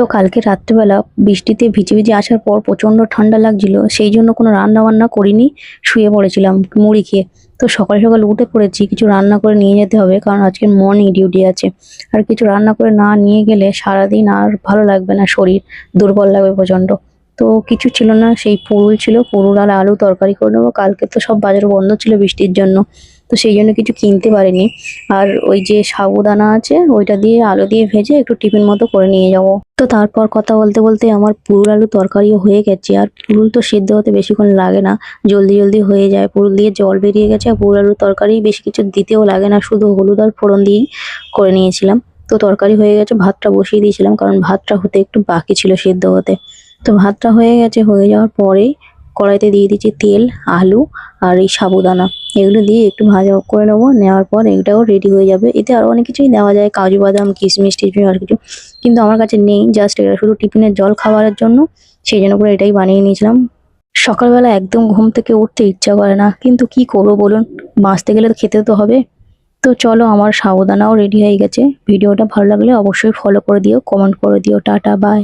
তো কালকে রাত্রেবেলা বৃষ্টিতে ভিজে ভিজে আসার পর প্রচণ্ড ঠান্ডা লাগছিল, সেই জন্য কোনো রান্না বান্না করিনি, শুয়ে পড়েছিলাম মুড়ি খেয়ে। তো সকাল সকাল উঠে পড়েছি, কিছু রান্না করে নিয়ে যেতে হবে, কারণ আজকে মর্নিং ডিউটি আছে। আর কিছু রান্না করে না নিয়ে গেলে সারাদিন আর ভালো লাগবে না, শরীর দুর্বল লাগবে প্রচণ্ড। তো কিছু ছিল না, সেই পুরুল ছিল, পুরুল আর আলু তরকারি করে নেবো। কালকে তো সব বাজার বন্ধ ছিল বৃষ্টির জন্য, তো সেই জন্য কিছু কিনতে পারিনি। আর ওই যে সাবুদানা আছে, ওইটা দিয়ে আলু দিয়ে ভেজে একটু টিফিন মতো করে নিয়ে যাব। তো তারপর কথা বলতে বলতে আমার পুরুল আলু তরকারিও হয়ে গেছে। আর পুরুল তো সেদ্ধ হতে বেশিক্ষণ লাগে না, জলদি জলদি হয়ে যায়। পুরুল দিয়ে জল বেরিয়ে গেছে, আর পুরুল আলুর তরকারি বেশি কিছু দিতেও লাগে না, শুধু হলুদ আর ফোড়ন দিয়েই করে নিয়েছিলাম। তো তরকারি হয়ে গেছে, ভাতটা বসিয়ে দিয়েছিলাম, কারণ ভাতটা হতে একটু বাকি ছিল সেদ্ধ হতে। তো ভাতটা হয়ে গেছে, হয়ে যাওয়ার পরেই কড়াইতে দিয়ে দিচ্ছি তেল, আলু আর এই সাবুদানা, এগুলো দিয়ে একটু ভাজা করে নেবো। নেওয়ার পর এটাও রেডি হয়ে যাবে। এতে আরও অনেক কিছুই দেওয়া যায়, কাজু বাদাম, কিশমিশ টিশমিশ আর কিছু, কিন্তু আমার কাছে নেই। জাস্ট এটা শুধু টিফিনের জল খাবারের জন্য, সেই জন্য করে এটাই বানিয়ে নিয়েছিলাম। সকালবেলা একদম ঘুম থেকে উঠতে ইচ্ছা করে না, কিন্তু কি করবো বলুন, বাঁচতে গেলে তো খেতে তো হবে। তো চলো, আমার সাবুদানাও রেডি হয়ে গেছে। ভিডিওটা ভালো লাগলে অবশ্যই ফলো করে দিও, কমেন্ট করে দিও। Tata, by.